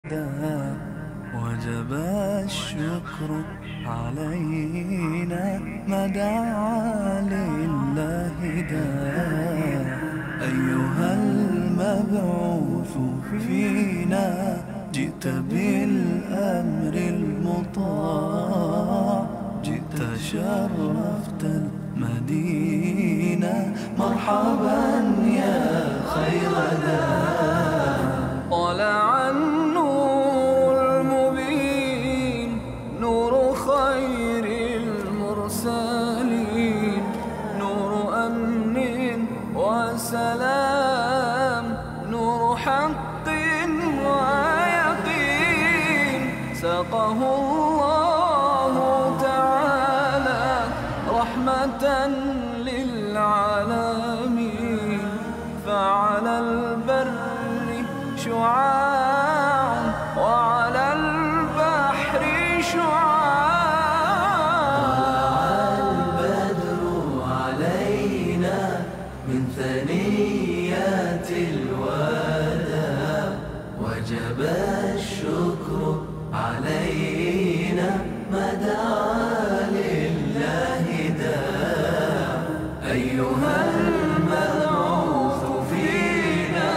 وجب الشكر علينا ما دعا لله داع أيها المبعوث فينا جئت بالأمر المطاع جئت شرفت المدينة مرحبا يا خير داع طلع النور المبين نور خير المرسلين نور أمن وسلام نور حق ويقين سقه الله تعالى رحمة للعالمين فعلى البر شعاع وعلى البحر شعاع طلع البدر علينا من ثنيات الوداع وجب الشكر علينا ما دعا لله داع أيها المبعوث فينا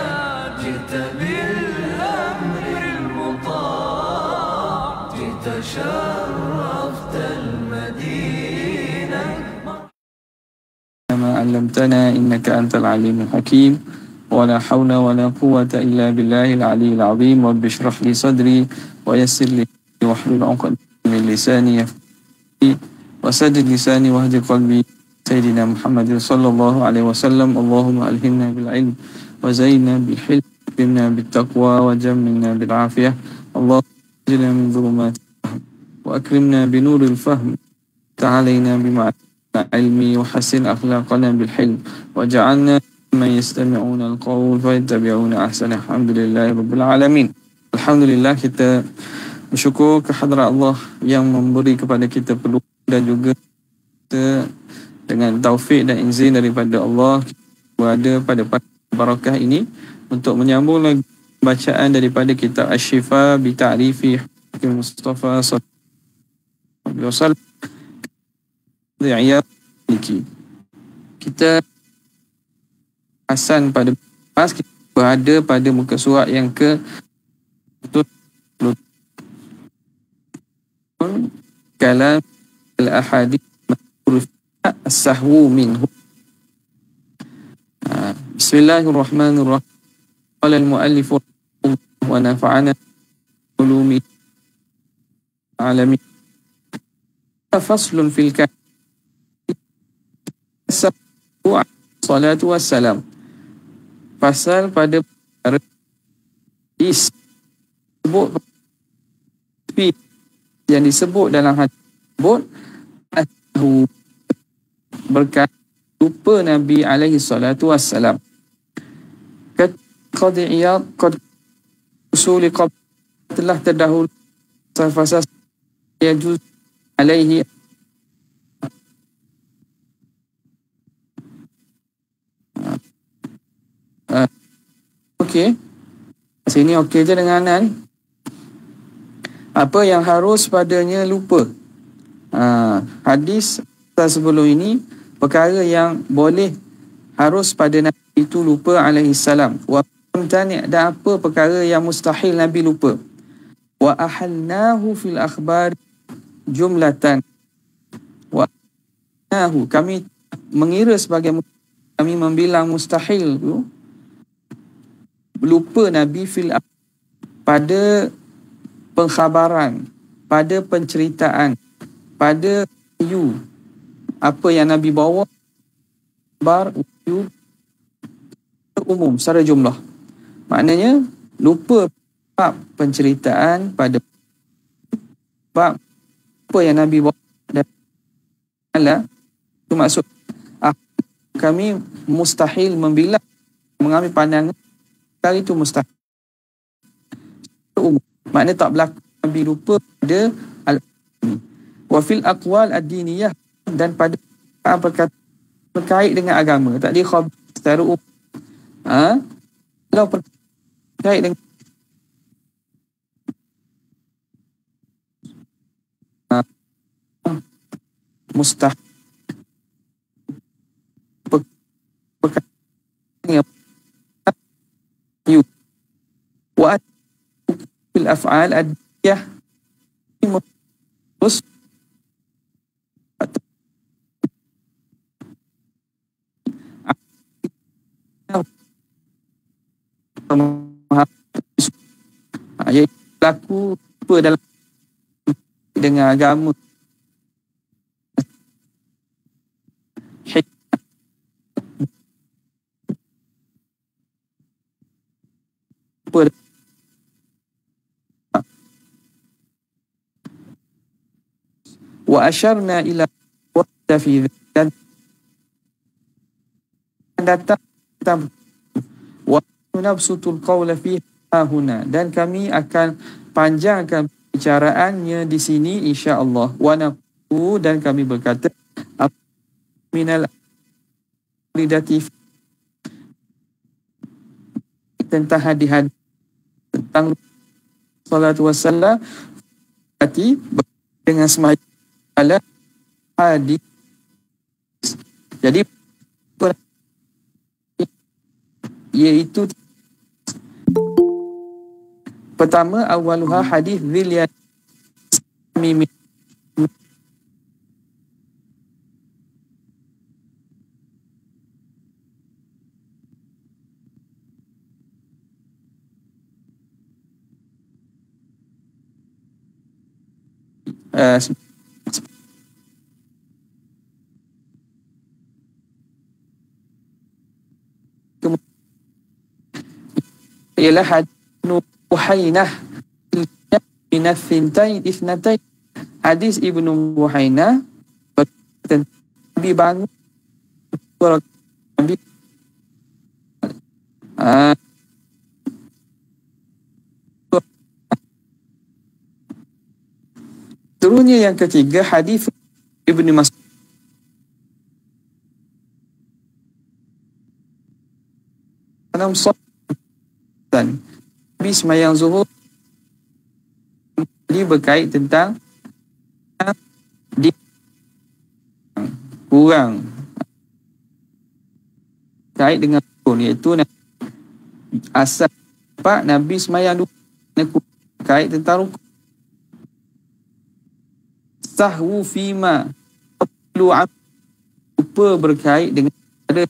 جئت بالأمر المطاع جئت شرفت المدينة ما علمتنا إنك أنت العليم الحكيم ولا حول ولا قوة إلا بالله العلي العظيم رب اشرح لي صدري ويسر لي واحلل عقدة من لساني يفقهوا وسدد لساني واهد قلبي سيدنا محمد صلى الله عليه وسلم اللهم ألهمنا بالعلم وزينا بالحلم وأكرمنا بالتقوى وجملنا بالعافية اللهم اجعلنا من ظلمات الفهم وأكرمنا بنور الفهم تعالينا بمعرفة علمي وحسن أخلاقنا بالحلم وجعلنا ممن يستمعون القول فيتبعون أحسنه الحمد لله رب العالمين. Alhamdulillah, kita bersyukur kehadrat Allah yang memberi kepada kita peluang dan juga kita dengan taufik dan izin daripada Allah berada pada barakah ini untuk menyambung lagi bacaan daripada kitab Asy-Syifa bi Ta'rifi Hakim Mustafa sallallahu alaihi wasallam. Kita Hasan pada pas kita berada pada muka surat yang ke kalam al-ahadith as-sahwu minhu. Bismillahirrahmanirrahim. Qala al-muallif wa nafa'ana ulumi alamin. Faslun fil kalam salatu wassalam. Pasal pada disebut yang disebut dalam hadis tersebut berkata lupa Nabi alaihi salatu wassalam. Qadi Iyad qad usuli qabl telah terdahulu fasas yajuz alaihi okey. Sini okey je dengan Anan. Apa yang harus padanya lupa. Hadis sebelum ini perkara yang boleh harus pada Nabi itu lupa alaihi salam. Wa mutani' dan apa perkara yang mustahil Nabi lupa. Wa ahalnahu fil akhbar jumlatan. Wa ahalnahu kami mengira sebagai kami membilang mustahil tu lupa Nabi fil pada pengkhabaran, pada penceritaan, pada wahyu apa yang Nabi bawa khabar wahyu umum secara jumlah. Maknanya lupa bab penceritaan pada bab apa yang Nabi bawa dan itu maksud kami mustahil membilang mengambil pandangan kali itu mustahil umum. Maknanya tak berlaku Nabi lupa pada wa fil aqwal ad-diniyah dan pada perkataan berkait dengan agama. Tak dia khabar secara umum. Kalau berkait dengan mustahil perkara yang wa fil af'al ad-diyah terus ia berlaku apa dalam dengan agama wa asyarna ila waqta fi dan datang wa nabsutul qawla fiha huna, dan kami akan panjangkan bicaraannya di sini insya-Allah. Wa naqulu, dan kami berkata minal lidatif tentang hadis tentang salatu wassalam berarti dengan semacam hadis. Jadi iaitu pertama awaluha hadis dzil mimi ialah hadis Buhainah min al-thintain ithnatain. Hadis Ibnu Buhainah Nabi bangun Nabi turunnya yang ketiga hadis Ibnu Mas'ud Nabi semayang zuhur dia berkait tentang di kurang kait dengan rukun, iaitu asal Pak Nabi semayang kait tentang rukun. Sahwu fima lupa berkait dengan ada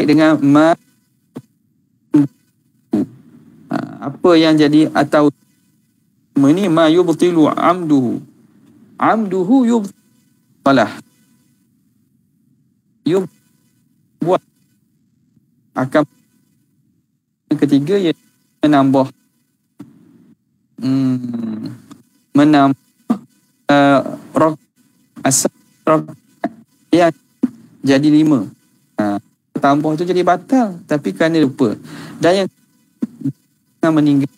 dengan apa yang jadi atau ini ma yubtilu amduhu yubtalah buat akan yang ketiga ia menambah asal yang jadi 5. Tambah tu jadi batal tapi kerana lupa. Dan yang meninggal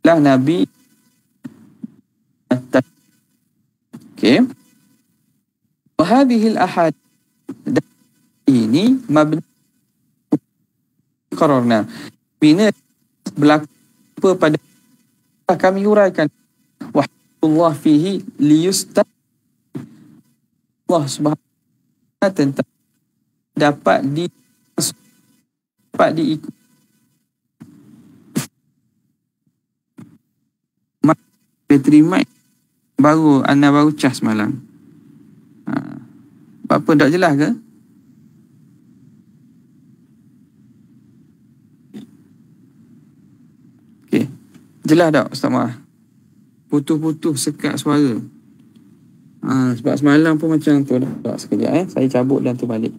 lah Nabi. Okey. Hadhil ahad ini mabni qararna bina berlaku pada kami huraikan wahullah fihi liyusta Allah Subhanahu tentang dapat diikut bateri mic baru anda baru cas malam. Apa tak jelas ke? Okey. Jelas tak Ustaz Mah? Putus-putus sekat suara. Sebab semalam pun macam tu dah. Sekejap saya cabut dan tu balik.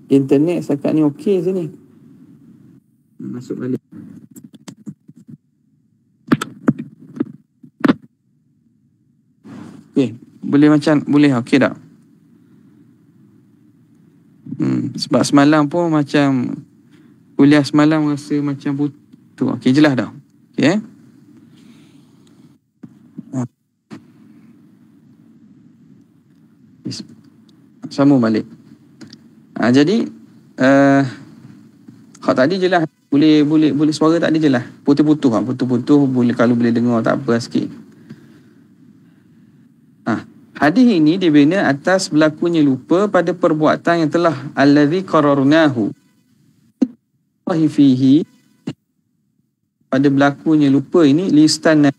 Internet setakat ni okey sini. Masuk balik. Okey, boleh okey tak? Sebab semalam pun macam kuliah semalam rasa macam putus. Okey, jelas dah. Okey. Sambung balik. Jadi hak tadi je lah. Boleh suara tak ada je lah. Putus-putus boleh, kalau boleh dengar tak apa sikit. Hadis ini dibina atas berlakunya lupa pada perbuatan yang telah allazi qararnahu fihi, pada berlakunya lupa ini listan,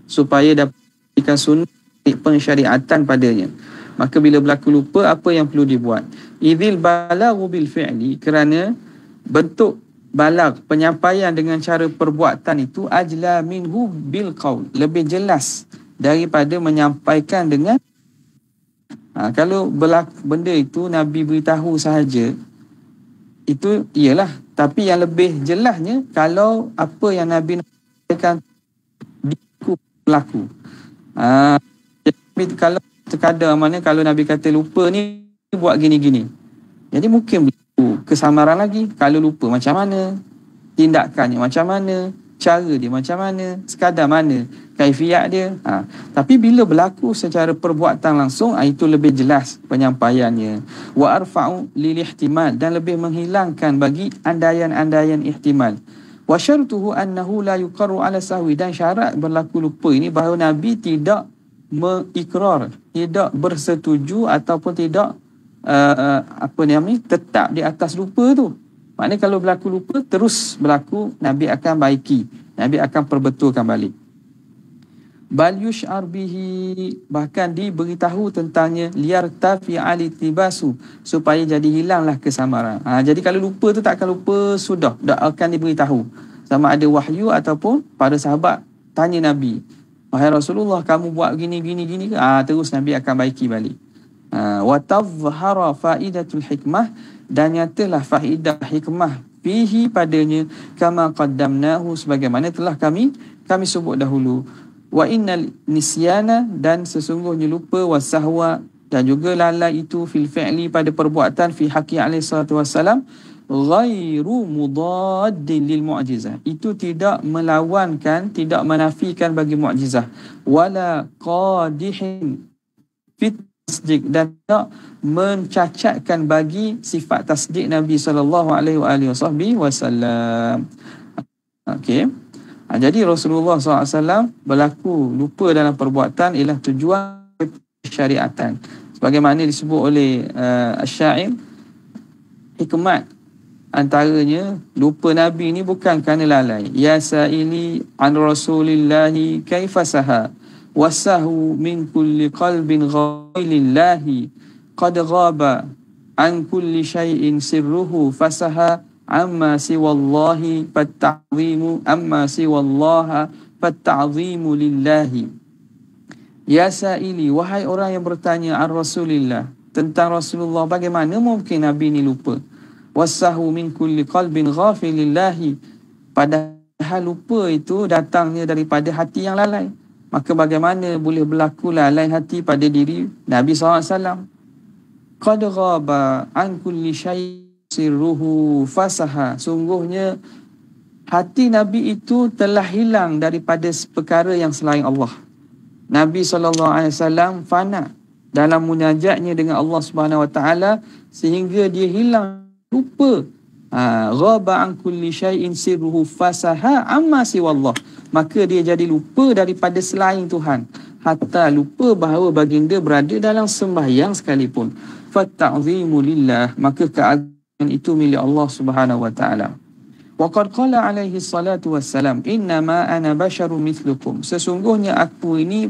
supaya dapat sunnah pensyariatan padanya. Maka bila berlaku lupa, apa yang perlu dibuat? Idzil balaghu bil fi'li, kerana bentuk balag, penyampaian dengan cara perbuatan itu ajla minhu bil qaul, lebih jelas daripada menyampaikan dengan kalau benda itu Nabi beritahu sahaja, itu ialah. Tapi yang lebih jelasnya kalau apa yang Nabi sampaikan berlaku. Jadi kalau terkadang kalau Nabi kata lupa ni buat gini-gini, jadi mungkin berlaku kesamaran lagi. Kalau lupa macam mana, tindakannya macam mana, cara dia macam mana, sekadar mana, kaifiat dia. Tapi bila berlaku secara perbuatan langsung, itu lebih jelas penyampaiannya. Wa arfa'u lil ihtimal, dan lebih menghilangkan bagi andaian-andaian ihtimal. Wa syartuhu annahu la yuqarru ala sahwi, dan syarat berlaku lupa ini bahawa Nabi tidak mengikrar, tidak bersetuju ataupun tidak tetap di atas lupa tu. Maknanya kalau berlaku lupa, terus berlaku, Nabi akan baiki, Nabi akan perbetulkan balik. Bal yush'ar bihi, bahkan diberitahu tentangnya, liyartafi alitibasu, supaya jadi hilanglah kesamaran. Jadi kalau lupa tu tak akan lupa, sudah, tak akan diberitahu. Sama ada wahyu ataupun para sahabat tanya Nabi, wahai Rasulullah, kamu buat gini ke? Terus Nabi akan baiki balik. Wa tadhhara faidatul hikmah, dan nyatalah faedah hikmah fihi padanya, kama qaddamnahu, sebagaimana telah kami sebut dahulu. Wa innal nisyana, dan sesungguhnya lupa, wasahwa, dan juga lalai itu, fil fi'li, pada perbuatan, fi haqqi alaihi salatu wassalam, ghairu mudaddin lil mu'jizah, itu tidak melawankan, tidak menafikan bagi mu'jizah, wala qadihin fit tasdik, dan tak mencacatkan bagi sifat tasdik Nabi SAW. Okey. Jadi Rasulullah SAW berlaku lupa dalam perbuatan ialah tujuan syariatan. Sebagaimana disebut oleh Asy-Syair, hikmat antaranya lupa Nabi ni bukan kerana lalai. Ya sa'ili an Rasulillahi kaifasaha wasahu min kulli qalbin ghailillahi qad ghaba an kulli syai'in sirruhu fasaha amma siwallahi fatta'zimu lillahi. Ya sa'ili, wahai orang yang bertanya, an Rasulillah, tentang Rasulullah, bagaimana mungkin Nabi ni lupa? Wasahu min kulli qalbin ghafilillahi, padahal lupa itu datangnya daripada hati yang lalai. Maka bagaimana boleh berlaku lalai hati pada diri Nabi SAW? Qad ghaba an kulli syai' sirruhu fasaha, sungguhnya hati Nabi itu telah hilang daripada perkara yang selain Allah. Nabi SAW fana dalam munajatnya dengan Allah Subhanahu Wa Taala, sehingga dia hilang, lupa. Ghaba an kulli syai'in sirruhu fasaha amma siwallah, maka dia jadi lupa daripada selain Tuhan, hatta lupa bahawa baginda berada dalam sembahyang sekalipun. Fatta'zimu lillah, maka keagungan itu milik Allah Subhanahu Wa Taala. Wa qad qala alaihi salatu wassalam, innama ana basyarum mithlukum, sesungguhnya aku ini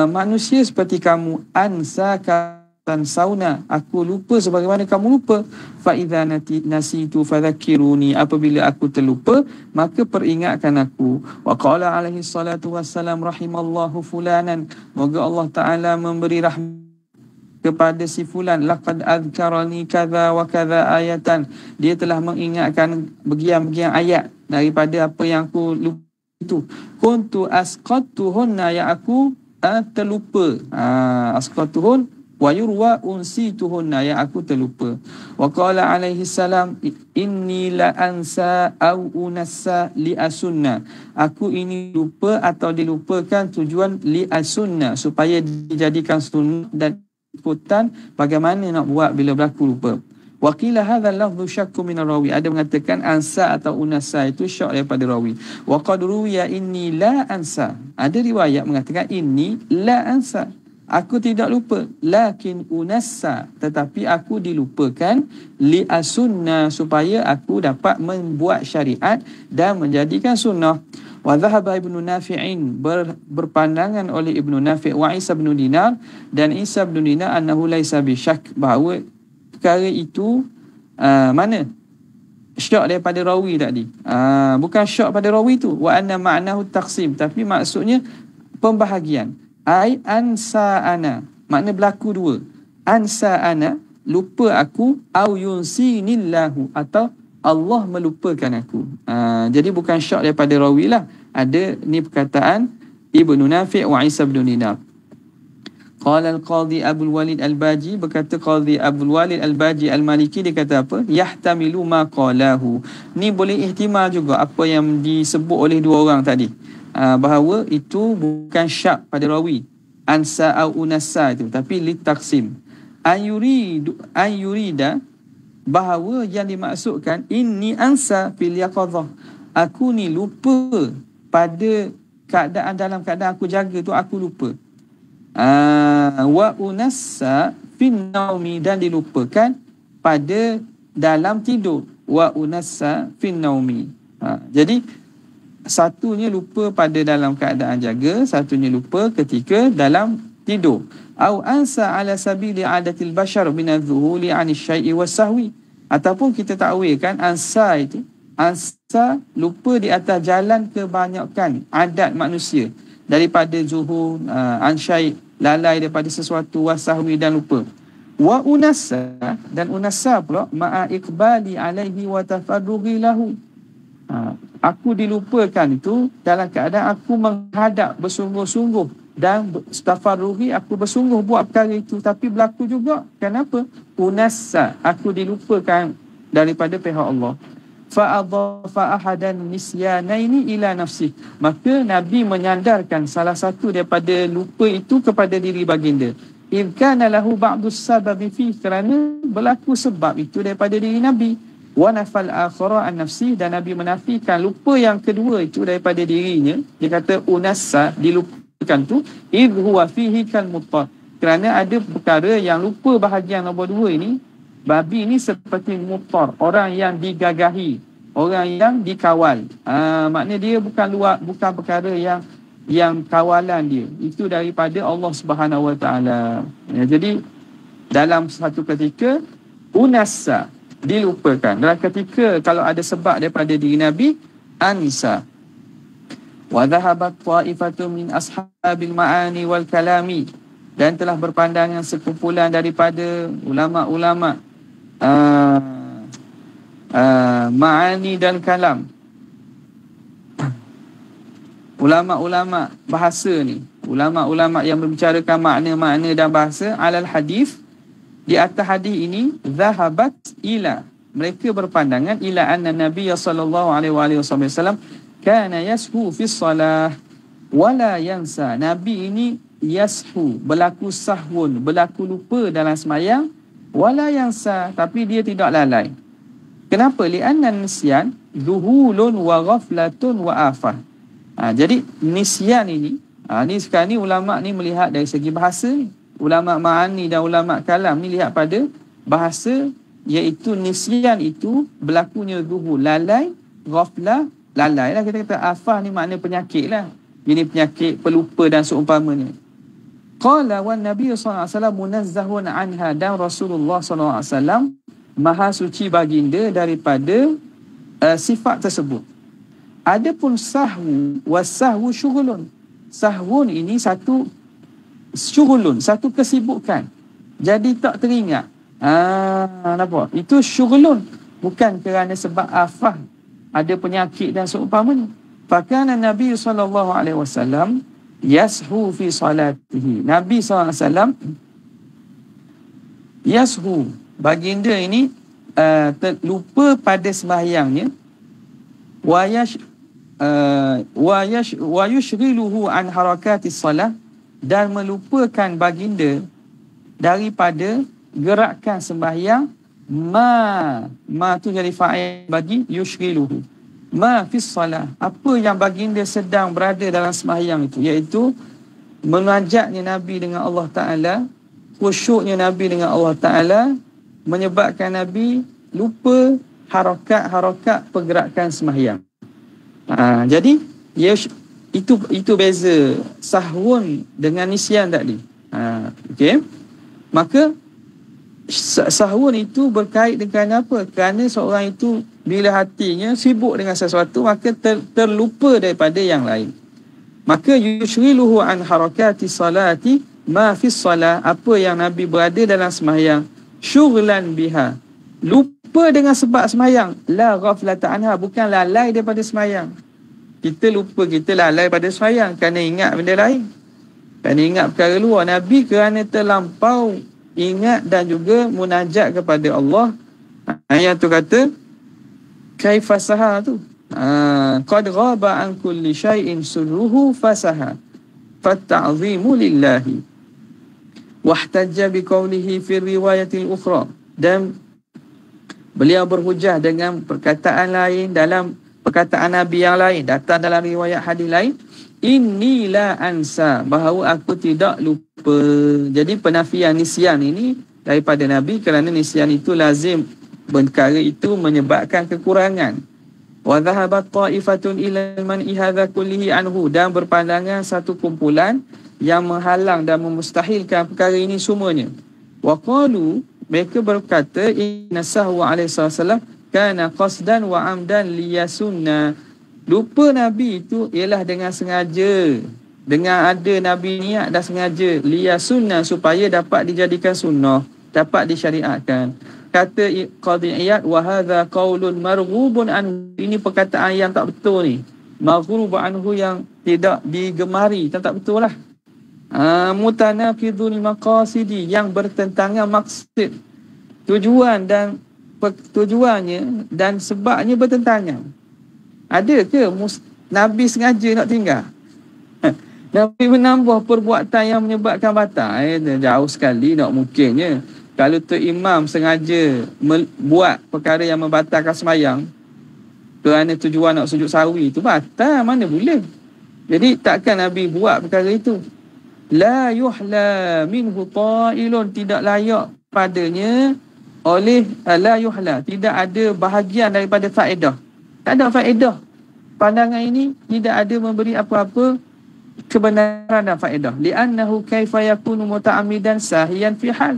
manusia seperti kamu. Ansaka tansawna, aku lupa sebagaimana kamu lupa. Fa idza nasitu fadhakkiruni, apabila aku terlupa maka peringatkan aku. Wa qala alaihi salatu wassalam, rahimallahu fulanan, moga Allah Taala memberi rahmat kepada si fulan, laqad adhkarani kadza wa kadza ayatan, dia telah mengingatkan bagian-bagian ayat daripada apa yang aku lupa itu. Kuntu asqattuhunna, yang aku terlupa. Asqattuhun wa yurwa unsituhunna, yang aku terlupa. Wa qala alaihi salam, inni la ansa au unassa li asunna, aku ini lupa atau dilupakan tujuan li asunna, supaya dijadikan sunnah dan ketakutan bagaimana nak buat bila berlaku lupa. Wa qila hadha lafdhu syakku min rawi. Ada mengatakan ansa atau unasa itu syak daripada rawi. Wa qad ruwiya inni la ansa. Ada riwayat mengatakan inni la ansa. Aku tidak lupa, lakin unassa, tetapi aku dilupakan li as-sunnah, supaya aku dapat membuat syariat dan menjadikan sunnah. Wa dhahaba Ibnu Nafi'in, berpandangan oleh Ibnu Nafi' wa Isa bin Dinar dan Isa bin Dinar annahu laisa bi syak, bahawa perkara itu mana syak daripada rawi tadi, bukan syak pada rawi tu. Wa anna ma'nahu taqsim, tapi maksudnya pembahagian. Ai ansa ana, makna berlaku dua. Ansa ana, lupa aku, au yunsinillahu, atau Allah melupakan aku. Jadi bukan syak daripada rawi lah. Ada ni perkataan Ibnu Nafi' wa Isa bin Dinar. Qala al-Qadhi Abdul Walid Al-Baji, berkata Qadhi Abdul Walid Al-Baji Al-Maliki, dia kata apa? Yahtamilu ma qalahu. Ni boleh ihtimal juga apa yang disebut oleh dua orang tadi. Bahawa itu bukan syak pada rawi, ansa au unassa itu, tapi litaksim. Ayurida, bahawa yang dimaksudkan inni ansa fil yaqadhah, aku ni lupa pada keadaan, dalam keadaan aku jaga tu aku lupa. Wa unassa fin naumi, dan dilupakan pada dalam tidur. Wa unassa fin naumi. Jadi satunya lupa pada dalam keadaan jaga, satunya lupa ketika dalam tidur. Au ansa ala sabili adatil bashar min adh-dhuhuli 'ani syai'i was-sahwi. Ataupun kita takwilkan ansa itu, ansa lupa di atas jalan kebanyakan adat manusia, daripada zuhur, an syai', lalai daripada sesuatu, wasahwi, dan lupa. Wa unassa, dan unassa pula ma'a iqbali alaihi wa tafarrughi lahu. Aku dilupakan itu dalam keadaan aku menghadap bersungguh-sungguh dan tafarrughi, aku bersungguh buat perkara itu, tapi berlaku juga. Kenapa? Unassa, aku dilupakan daripada pihak Allah. Fa'adhafa ahadan nisyanaini ila nafsi, maka Nabi menyandarkan salah satu daripada lupa itu kepada diri baginda. In kana lahu ba'dus sababi fi, kerana berlaku sebab itu daripada diri Nabi. Wa nafal akhara an nafsi, dan Nabi menafikan lupa yang kedua itu daripada dirinya. Dia kata unassa, dilupakan tu, idh huwa fihi kal muttar, kerana ada perkara yang lupa bahagian nombor dua ini. Babi ni seperti muttar, orang yang digagahi, orang yang dikawal. Maknanya dia bukan perkara yang kawalan dia itu daripada Allah Subhanahu Wa Taala. Jadi dalam satu ketika unassa, dilupakan. Dalam ketika kalau ada sebab daripada diri Nabi, ansa. Wa dhahabat ta'ifatu min ashabil ma'ani wal kalami, dan telah berpandangan sekumpulan daripada ulama-ulama ma'ani dan kalam, ulama-ulama bahasa ni, ulama-ulama yang membicarakan makna-makna dan bahasa, alal hadis, di atas hadis ini, zahabat ila, mereka berpandangan ila anna Nabi sallallahu alaihi wasallam kana yashu fi shalah wala yansa. Nabi ini yashu, berlaku sahwun, berlaku lupa dalam sembahyang, wala yansa, tapi dia tidak lalai. Kenapa? Li anna nisyan zuhulun wa ghaflatun wa afah. Jadi nisyan ini, ni sekarang ni ulama ni melihat dari segi bahasa ni. Ulama ma'ani dan ulama kalam ni lihat pada bahasa, iaitu nisyan itu berlakunya zuhul, lalai, ghaflah, lalai lah kita kata. Afah ni makna penyakit lah. Ini penyakit pelupa dan seumpamanya. Qala wan Nabi sallallahu alaihi wasallam munazzahun anha, dan Rasulullah sallallahu alaihi wasallam maha suci baginda daripada sifat tersebut. Adapun sahwu, wasahwu syughulun. Sahwun ini satu syughulun, satu kesibukan, jadi tak teringat. Nampak? Itu syughulun, bukan kerana sebab afah, ada penyakit dan seumpamanya. Fakana Nabi sallallahu alaihi wasallam yashu fi salatihi. Nabi sallallahu alaihi wasallam yashu, baginda ini lupa pada sembahyangnya. Wa yushghiluhu an harakatis salah, dan melupakan baginda daripada gerakan sembahyang ma tu jadi fa'il bagi yushghiluhu. Ma fis salah, apa yang baginda sedang berada dalam sembahyang itu, iaitu munajatnya Nabi dengan Allah Ta'ala, khusyuknya Nabi dengan Allah Ta'ala, menyebabkan Nabi lupa harakat-harakat pergerakan sembahyang. Jadi itu beza sahwun dengan nisyan tadi. Okey. Maka sahwun itu berkait dengan apa? Kerana seorang itu bila hatinya sibuk dengan sesuatu, maka terlupa daripada yang lain. Maka yushghiluhu an harakati salati ma fi salah, apa yang Nabi berada dalam sembahyang, syughlan biha, lupa dengan sebab sembahyang, la ghaflata anha, bukan lalai daripada sembahyang. Kita lupa, kita lalai pada sembahyang kerana ingat benda lain, kerana ingat perkara luar. Nabi kerana terlampau ingat dan juga munajat kepada Allah. Ayat tu kata kaifasaha tu, qad ghaba an kulli syai'in surruhu fasaha fatta'zimu lillahi wahtajja biqaulihi fi riwayatil ukhra, dan beliau berhujah dengan perkataan lain dalam perkataan Nabi yang lain, datang dalam riwayat hadis lain, inni la ansa, bahawa aku tidak lupa. Jadi penafian nisyan ini daripada Nabi, kerana nisyan itu lazim, perkara itu menyebabkan kekurangan. Wa dhahabat ta'ifatun ila al-man'i hadha kullihi anhu, dan berpandangan satu kumpulan yang menghalang dan memustahilkan perkara ini semuanya. Wa qalu, mereka berkata, inna sahwa alaihi wasallam kana qasdan wa amdan liyasunna, lupa Nabi itu ialah dengan sengaja, dengan ada Nabi niat dan sengaja, liyasunna, supaya dapat dijadikan sunnah, dapat disyariatkan. Kata Qadhi Iyad, wa hadha qaulun marghubun an, ini perkataan yang tak betul ni, maghrub anhu, yang tidak digemari, tak betul lah. Mutanaqidul maqasidi, yang bertentangan maksud, tujuan dan tujuannya dan sebabnya bertentangan. Ada ke Nabi sengaja nak tinggal? Nabi menambah perbuatan yang menyebabkan batal. Jauh sekali nak mungkinnya. Kalau tu imam sengaja buat perkara yang membatalkan sembahyang kerana tujuan nak sujud sawi, itu batal, mana boleh. Jadi takkan Nabi buat perkara itu. La yuhla minhu ta'ilun, tidak layak padanya oleh la yuhla, tidak ada bahagian daripada faedah. Tak ada faedah. Pandangan ini tidak ada memberi apa-apa kebenaran dan faedah. Li'annahu kaifa yakunu muta'ammidan sahiyan fi hal,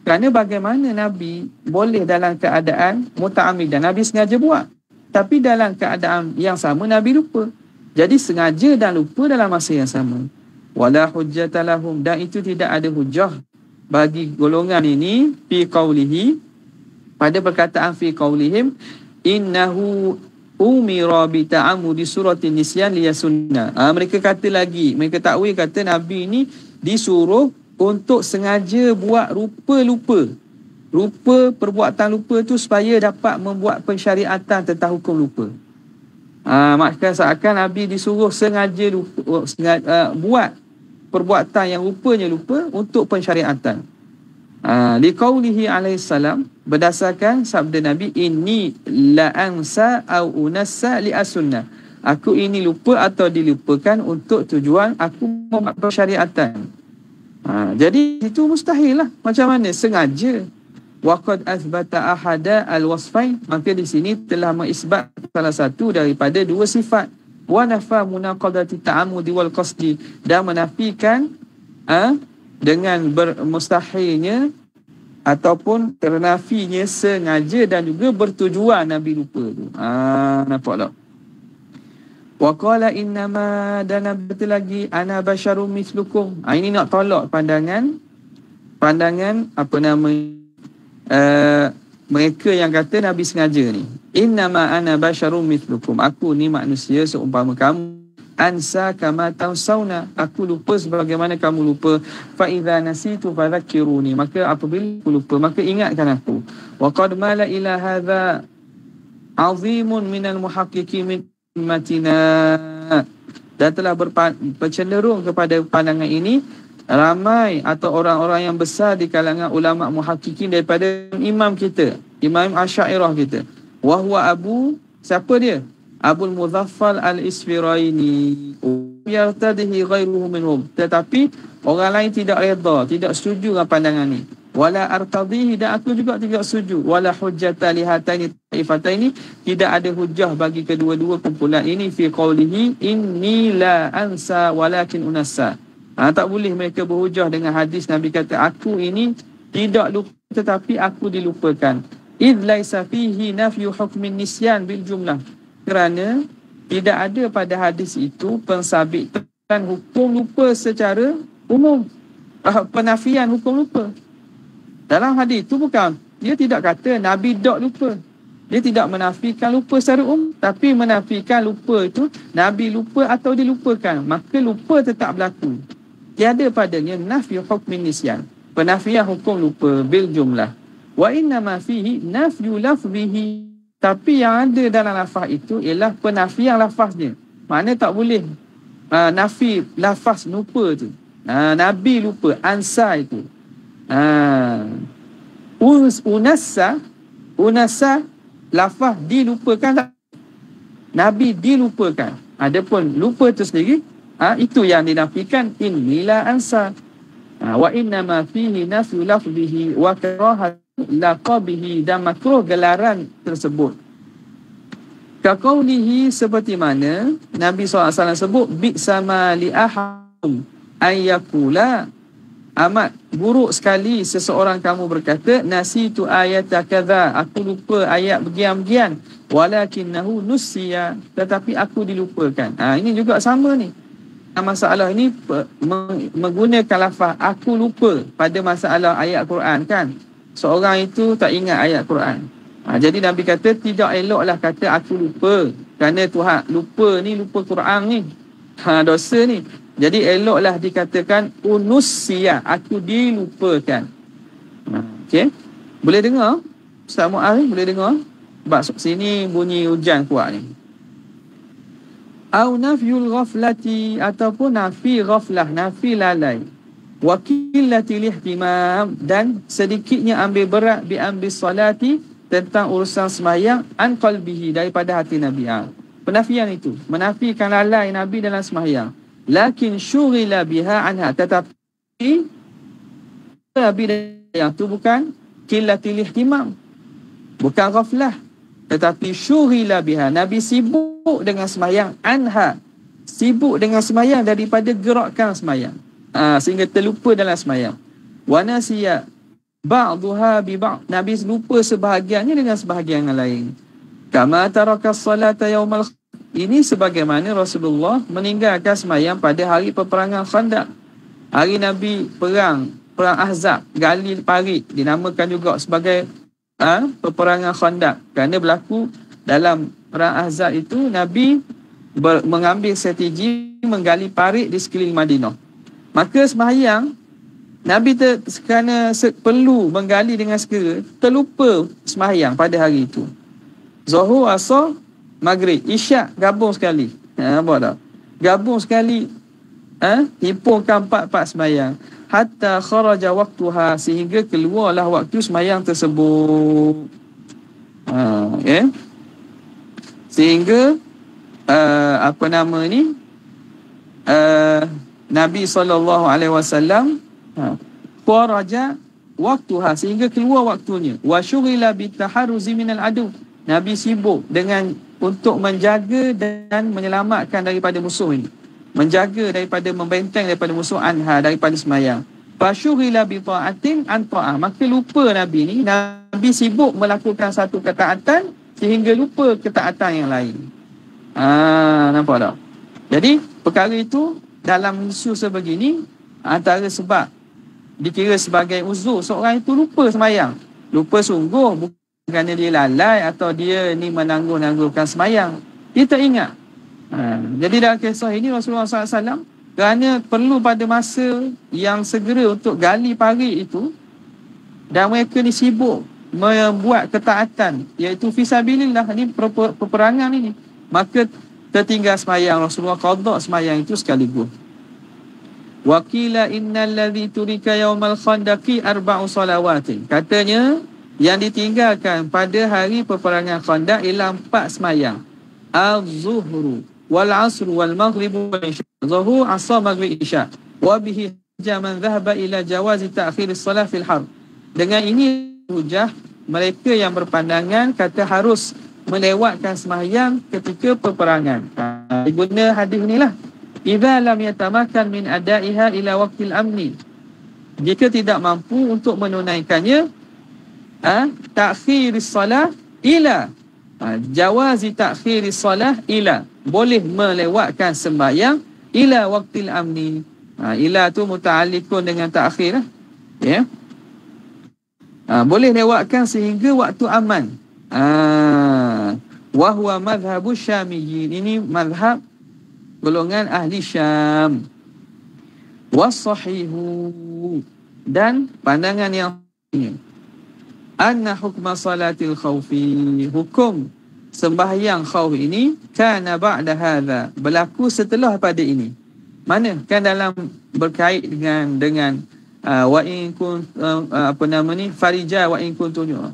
kerana bagaimana Nabi boleh dalam keadaan muta'ammidan, Nabi sengaja buat, tapi dalam keadaan yang sama Nabi lupa. Jadi sengaja dan lupa dalam masa yang sama. Wala hujjata lahum, dan itu tidak ada hujjah bagi golongan ini fi qaulihi, pada perkataan fi qaulihim, innahu umira bi ta'ammudi suratin nisyan liyasunna. Mereka kata lagi, mereka takwil kata Nabi ini disuruh untuk sengaja buat rupa perbuatan lupa tu supaya dapat membuat pensyariatan tentang hukum lupa. Maksudnya seakan Nabi disuruh sengaja buat perbuatan yang rupanya lupa untuk pensyariatan. Liqaulihi alaihi salam, berdasarkan sabda Nabi, inni la ansa au unassa li as-sunnah, aku ini lupa atau dilupakan untuk tujuan aku membuat pensyariatan. Jadi itu mustahil lah. Macam mana sengaja? Waqad athbata ahada al-wasfain, maka di sini telah mengisbat salah satu daripada dua sifat. Wa nafa munaqadati ta'ammudi wal qasdi, dan menafikan dengan bermustahilnya ataupun ternafinya sengaja dan juga bertujuan Nabi lupa tu. Nampak tak? Wa qala innama, dan Nabi kata lagi, ana basyarum mislukum. Ini nak tolak pandangan apa nama mereka yang kata Nabi sengaja ni. Innama ana basyarum mislukum, aku ni manusia seumpama kamu. Ansa kama tansawna, aku lupa sebagaimana kamu lupa. Fa idza nasitu fadhakkiruni, maka apabila aku lupa maka ingatkan aku. Wa qad mala ila hadza azimun minal muhaqqiqin min ummatina, dan telah bercenderung kepada pandangan ini ramai atau orang-orang yang besar di kalangan ulama muhaqqiqin daripada imam kita, Imam Asy'ariyah kita. Wa huwa Abu, siapa dia? Abul Muzaffar Al-Isfiraini. Yartadihi ghairuhu minhum. Tetapi orang lain tidak redha, tidak setuju dengan pandangan ni. Wala artadihi, dan aku juga tidak setuju. Wala hujjata li hataini taifataini, tidak ada hujah bagi kedua-dua kumpulan ini fi qawlihi inni la ansa walakin unassa. Tak boleh mereka berhujah dengan hadis Nabi kata aku ini tidak lupa tetapi aku dilupakan. Idh laisa fihi nafyu hukmin nisyan bil jumlah. Kerana tidak ada pada hadis itu pensabitan hukum lupa secara umum. Penafian hukum lupa. Dalam hadis itu bukan, dia tidak kata Nabi tak lupa. Dia tidak menafikan lupa secara umum, tapi menafikan lupa itu Nabi lupa atau dilupakan. Maka lupa tetap berlaku. Tiada padanya nafyu hukmin nisyan. Penafian hukum lupa bil jumlah. Wa inna ma fihi nafyu lafzihi. Tapi yang ada dalam lafaz itu ialah penafian lafaznya. Maknanya tak boleh nafi lafaz lupa tu. Nabi lupa, ansa itu. Unasa lafaz dilupakan, Nabi dilupakan. Adapun lupa itu sendiri, itu yang dinafikan, inilah ansa. Wa inna ma fihi nafyu lafzihi wa karahat laqabihi, dan makruh gelaran tersebut. Kaqaulihi, seperti mana Nabi SAW sebut bi'sama li ahadum ayyakula, amat buruk sekali seseorang kamu berkata nasitu ayat kadza, aku lupa ayat begian-begian, walakinnahu nusiya, tetapi aku dilupakan. Ini juga sama ni. Masalah ini menggunakan lafaz aku lupa pada masalah ayat Quran kan. Seorang itu tak ingat ayat Quran. Jadi Nabi kata tidak eloklah kata aku lupa. Kerana Tuhan lupa ni, lupa Quran ni. Dosa ni. Jadi eloklah dikatakan unusia, aku dilupakan. Okey. Boleh dengar? Ustaz Muaz boleh dengar? Sebab sini bunyi hujan kuat ni. Au nafyul ghaflati, ataupun nafi ghaflah, nafi lalai. Wa qillatil ihtimam, dan sedikitnya ambil berat bi ambil salati, tentang urusan sembahyang, an qalbihi, daripada hati Nabi. Penafian itu menafikan lalai Nabi dalam sembahyang. Lakin syughila biha anha, tetapi Nabi yang tu bukan qillatil ihtimam, bukan ghaflah, tetapi syughila biha, Nabi sibuk dengan sembahyang, anha, sibuk dengan sembahyang daripada gerakkan sembahyang, sehingga terlupa dalam sembahyang. Wa nasiya ba'dhuha bi ba'd, Nabi lupa sebahagiannya dengan sebahagian yang lain. Kama taraka salata yaumal, ini sebagaimana Rasulullah meninggalkan sembahyang pada hari peperangan Khandaq. Hari Nabi perang Ahzab, gali parit, dinamakan juga sebagai peperangan Khandaq, kerana berlaku dalam perang Ahzab itu Nabi mengambil strategi menggali parit di sekeliling Madinah. Maka sembahyang Nabi kerana perlu menggali dengan segera, terlupa sembahyang pada hari itu. Zuhur, Asar, Maghrib, Isyak gabung sekali. Nampak tak? Gabung sekali. Himpunkan 4 sembahyang. Hatta kharaja waktuha, sehingga keluarlah waktu sembahyang tersebut. Sehingga Nabi SAW kharaja waktuha, sehingga keluar waktunya. Wa syughila bitaharruzi minal adu, Nabi sibuk dengan untuk menjaga dan menyelamatkan daripada musuh ini, menjaga daripada membenteng daripada musuh anha, daripada sembahyang. Fa syughila bi ta'atin an ta'ah, maka lupa Nabi ni, Nabi sibuk melakukan satu ketaatan sehingga lupa ketaatan yang lain. Nampak tak? Jadi perkara itu dalam isu sebegini, antara sebab dikira sebagai uzur seorang itu lupa sembahyang. Lupa sungguh, bukan kerana dia lalai atau dia ni menangguh-nangguhkan sembahyang. Dia tak ingat. Jadi dalam kisah ini Rasulullah SAW, kerana perlu pada masa yang segera untuk gali parit itu, dan mereka ni sibuk membuat ketaatan, iaitu fisabilillah, ni peperangan ini, maka tertinggal sembahyang. Rasulullah qada sembahyang itu sekaligus. Wa qila innal ladzi turika yaumal khandaqi arba'u salawatin. Katanya yang ditinggalkan pada hari peperangan Khandaq ialah 4 sembahyang. Az-zuhru wal asru wal maghribu wal isya. Zuhur, asar, maghrib, isya. Wa bihi man dhahaba ila jawazi ta'khir as-salah fil harb. Dengan ini hujah mereka yang berpandangan kata harus melewatkan sembahyang ketika peperangan. Guna hadis inilah. Idza lam yatamakan min adaiha ila waqtil amni. Jika tidak mampu untuk menunaikannya, ta'khir as-salah ila jawazi ta'khir as-salah ila, boleh melewatkan sembahyang ila waqtil amni. Ila tu muta'alliqun dengan ta'khir, ya. Boleh lewatkan sehingga waktu aman. Wa huwa madhhabu syamiyyin. Ini madhhab golongan ahli Syam. Was-sahihu, dan pandangan yang ini, anna hukma salatil khawfi, hukum sembahyang khauf ini, kana ba'da hadha, berlaku setelah pada ini. Mana? Kan dalam berkait dengan wa in kun farija wa in kuntum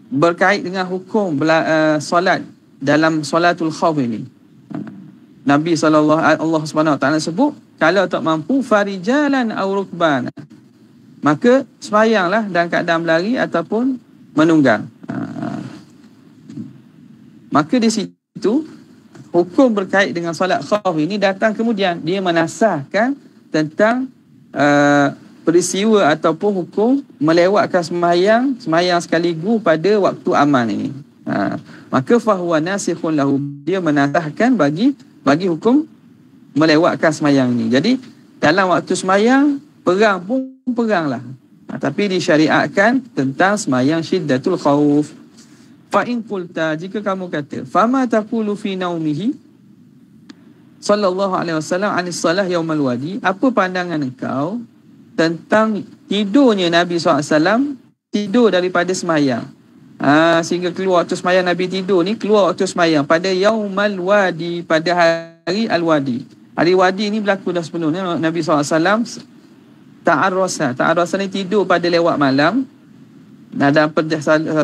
berkait dengan hukum solat dalam solatul khauf ini. Nabi Allah Subhanahu Wa Taala sebut, kalau tak mampu farijalan aw rukban, maka sembahyanglah dalam keadaan berlari ataupun menunggang. Maka di situ hukum berkait dengan solat khauf ini datang kemudian, dia menasahkan tentang peristiwa ataupun hukum melewatkan sembahyang sekaligus pada waktu aman ini. Maka fahuwa nasikhun lahu, dia menasahkan bagi hukum melewatkan sembahyang ini. Jadi dalam waktu sembahyang perang pun peranglah, tapi disyariatkan tentang sembahyang syiddatul khauf. Fa in qulta, jika kamu kata, fama taqulu fi naumihi sallallahu alaihi wasallam anis salah yaumal wadi, apa pandangan engkau tentang tidurnya Nabi SAW, tidur daripada sembahyang, sehingga keluar waktu sembahyang Nabi tidur ni, keluar waktu sembahyang pada yaumal wadi, pada hari al-wadi. Hari wadi ni berlaku dah sebelumnya. Nabi SAW ta'arrasa ni tidur pada lewat malam. Dalam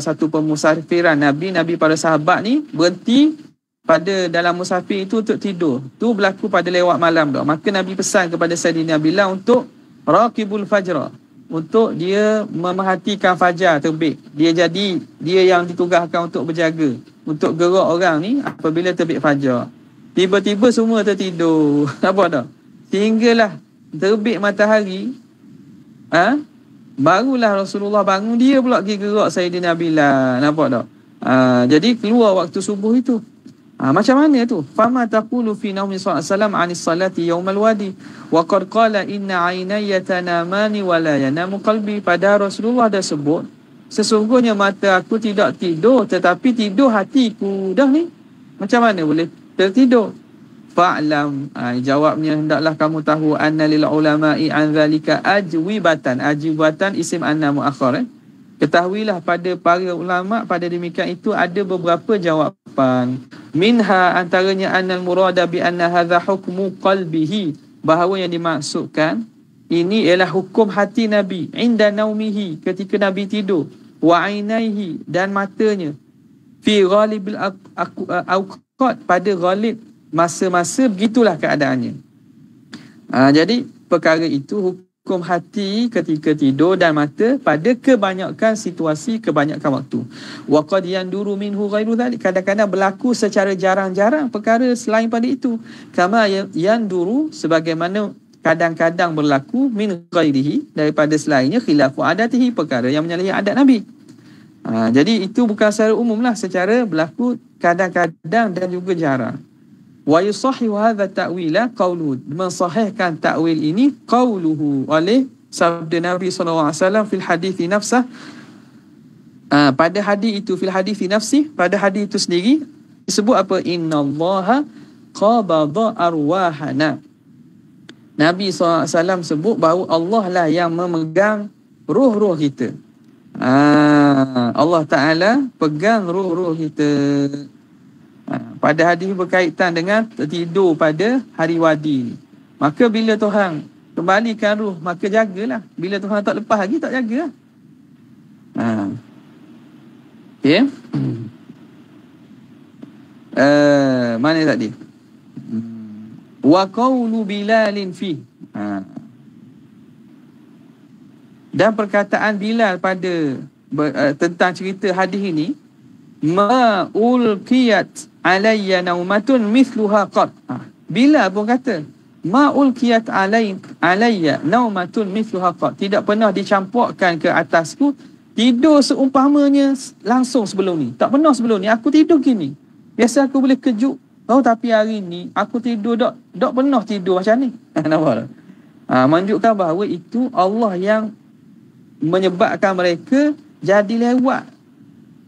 satu pemusafiran Nabi para sahabat ni berhenti pada dalam musafir itu untuk tidur. Tu berlaku pada lewat malam dah. Maka Nabi pesan kepada Sayyidina Bilal untuk raqibul fajr, untuk dia memerhatikan fajar terbit. Dia yang ditugaskan untuk berjaga, untuk gerak orang ni apabila terbit fajar. Tiba-tiba semua tertidur. Nampak tak? Sehinggalah terbit matahari, barulah Rasulullah bangun, dia pula pergi gerak Sayyidina Bilal. Nampak tak? Jadi keluar waktu subuh itu. Macam mana tu? Fama taqulu fi naumi sallallahu anis salati yaumal wadi wa qad qala inna aynaya tanamani wa la yanamu qalbi. Pada Rasulullah dah sebut, sesungguhnya mata aku tidak tidur, tetapi tidur hatiku. Dah ni macam mana boleh tertidur? Fa'lam, jawabnya, hendaklah kamu tahu, anna lil ulama'i an zalika ajwibatan isim anna muakhar. Ketahuilah pada para ulama pada demikian itu ada beberapa jawapan. Minha, antaranya, annal murada bi anna hadha hukmu qalbihi, bahawa yang dimaksudkan ini ialah hukum hati Nabi, inda naumihi, ketika Nabi tidur, wa ainaihi, dan matanya, fi ghalibil awqat, pada ghalib masa-masa begitulah keadaannya. Jadi perkara itu hukum hati ketika tidur dan mata pada kebanyakan situasi, kebanyakan waktu. Wa qad yanduru minhu ghairu dhalik, kadang-kadang berlaku secara jarang-jarang perkara selain pada itu. Kama yanduru, sebagaimana kadang-kadang berlaku min ghairihi, daripada selainnya, khilafu adatihi, perkara yang menyalahi adat Nabi. Jadi itu bukan secara umum lah, secara berlaku kadang-kadang dan juga jarang. Wa yusahhihu hadha ta'wila qawluhu, mensahihkan ta'wil ini qawluhu, oleh sabda Nabi SAW fil hadithi nafsah, pada hadis itu, fil hadithi nafsi, pada hadis itu sendiri disebut apa? Innallaha qabada arwahana. Nabi SAW sebut bahawa Allah lah yang memegang ruh-ruh kita. Allah Ta'ala pegang ruh-ruh kita. Pada hadis berkaitan dengan tertidur pada hari wadi ni. Maka bila Tuhan kembalikan ruh, maka jagalah. Bila Tuhan tak lepas lagi, tak jaga lah. Okay. Mana tadi? Wa qawlu Bilalin fi. Dan perkataan Bilal pada tentang cerita hadis ini, ma ulqiyat alayya naumatun mithluha qat. Bilal pun kata, ma ulqiyat alayya naumatun mithluha qat. Tidak pernah dicampurkan ke atasku tidur seumpamanya langsung sebelum ni. Tak pernah sebelum ni aku tidur gini. Biasa aku boleh kejut. Tapi hari ni aku tidur tak pernah tidur macam ni. Nampak tak? Menunjukkan bahawa itu Allah yang menyebabkan mereka jadi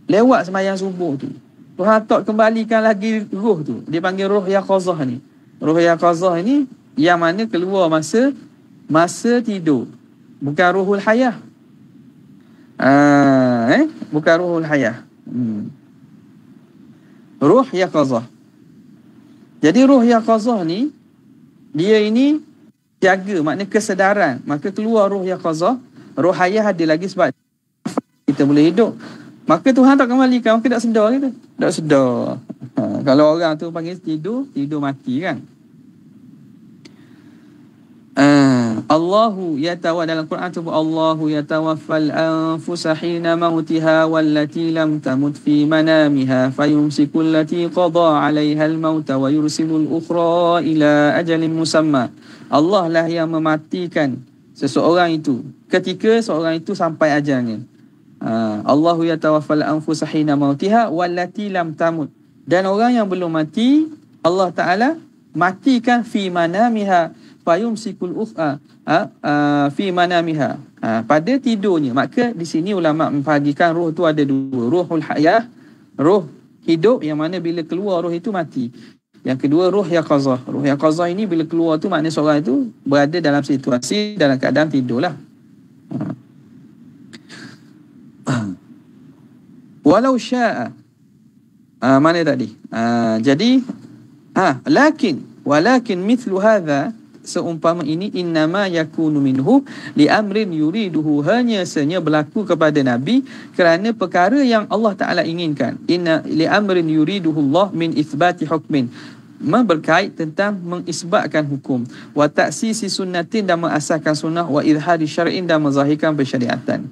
lewat sembahyang subuh tu. Tuhan tak kembalikan lagi roh tu. Dia panggil roh yaqazah ni. Roh yaqazah ni yang mana keluar masa tidur. Bukan ruhul hayah. Bukan ruhul hayah. Ruh yaqazah. Jadi ruh yaqazah ni, dia ini jaga, makna kesedaran. Maka keluar ruh yaqazah. Roh hayah ada lagi sebab kita boleh hidup. Maka Tuhan tak kembalikan, maka tak sedar kita. Tak sedar. Kalau orang tu panggil tidur mati kan. Allahu yatawa, dalam Quran tu Allahu yatawaffal anfusa hina mautiha wallati lam tamut fi manamiha fayumsiku allati qada 'alaiha al-maut wa yursilul ukhra ila ajalin musamma. Allah lah yang mematikan seseorang itu ketika seorang itu sampai ajalnya. Allahu yatawaffal anfusa hina mautiha wallati lam tamut. Dan orang yang belum mati, Allah Ta'ala matikan fi manamiha fayumsikul ukhra fi manamiha, pada tidurnya. Maka di sini ulama membahagikan roh tu ada dua, ruhul hayah, roh hidup yang mana bila keluar roh itu mati. Yang kedua ruh yaqazah. Ruh yaqazah ini bila keluar tu maknanya seorang itu berada dalam situasi dalam keadaan tidurlah. Walau syaa, mana tadi? Jadi walakin mithlu hadha, seumpama ini, innama yakunu minhu li amrin yuriduhu, hanya senya berlaku kepada Nabi kerana perkara yang Allah Ta'ala inginkan. Inna li amrin yuriduhu Allah min ithbati hukmin, berkait tentang mengisbatkan hukum, wa ta'sisi sunnatin, dan mengasaskan sunnah, wa idhari syar'in, dan menzahirkan persyariatan.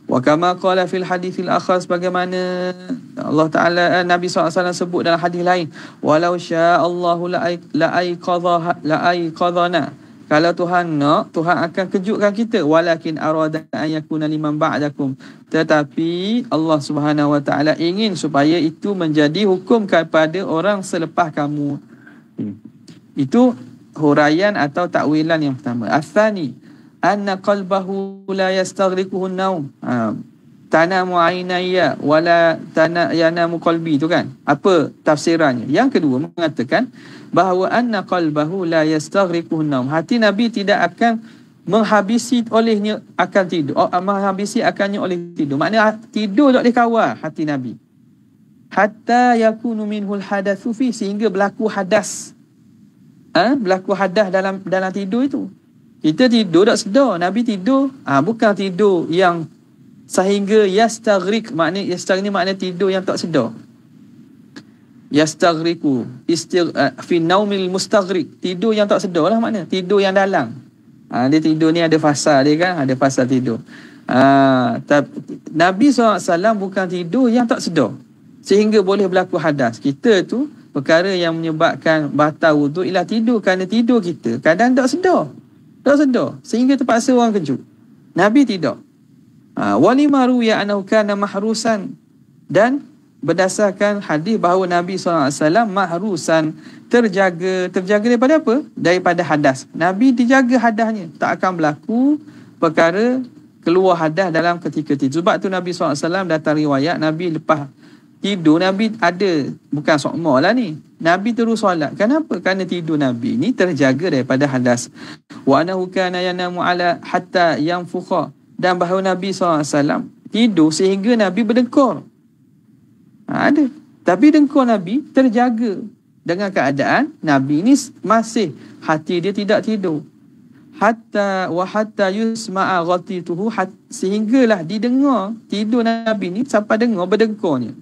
Wa kama qala fil hadithil akhar, sebagaimana Allah Ta'ala Nabi SAW sebut dalam hadis lain, walau sya'allahu la'aiqadhana, kalau Tuhan nak, Tuhan akan kejutkan kita. Walakin arada an yakuna liman ba'dakum, tetapi Allah Subhanahu wa Ta'ala ingin supaya itu menjadi hukum kepada orang selepas kamu. Itu huraian atau takwilan yang pertama. Athani, anna qalbahu la yastaghriquhu an-naum. Tanamu ainaya wala yanamu qalbi, tu kan. Apa tafsirannya? Yang kedua mengatakan bahawa anna qalbahu la yastaghriquhu an-naum, hati Nabi tidak akan menghabisi olehnya akan tidur. Menghabisi akannya oleh tidur. Maknanya tidur tak boleh kawal hati Nabi. Hatta yakunu minhul hadatsu fi, sehingga berlaku hadas. Berlaku hadas dalam tidur itu. Kita tidur tak sedar. Nabi tidur, bukan tidur yang sehingga yastaghriq, makna tidur yang tak sedar. Yastaghriqu fi naumil mustaghriq, tidur yang tak sedar lah, makna tidur yang dalam. Dia tidur ni ada fasa dia kan, ada fasa tidur. Nabi SAW bukan tidur yang tak sedar sehingga boleh berlaku hadas. Kita tu perkara yang menyebabkan batal wuduk ialah tidur, kerana tidur kita kadang tak sedar sehingga terpaksa orang kejut. Nabi tidak. Walima ruya annahu kana mahrusan, dan berdasarkan hadis bahawa Nabi SAW mahrusan, terjaga daripada apa? Daripada hadas. Nabi dijaga hadasnya, tak akan berlaku perkara keluar hadas dalam ketika tidur. Sebab tu Nabi SAW datang riwayat, Nabi lepas tidur, Nabi ada, bukan sokmah lah ni, Nabi terus solat. Kenapa? Kerana tidur Nabi ni terjaga daripada hadas. Wa annahu kana yanamu ala hatta yanfukha, dan bahawa Nabi SAW tidur sehingga Nabi berdekor. Ada. Tapi dengkur Nabi terjaga dengan keadaan Nabi ni masih hati dia tidak tidur. Hatta yusma'a ghatituhu, sehinggalah didengar tidur Nabi ni sampai dengar berdengkurnya.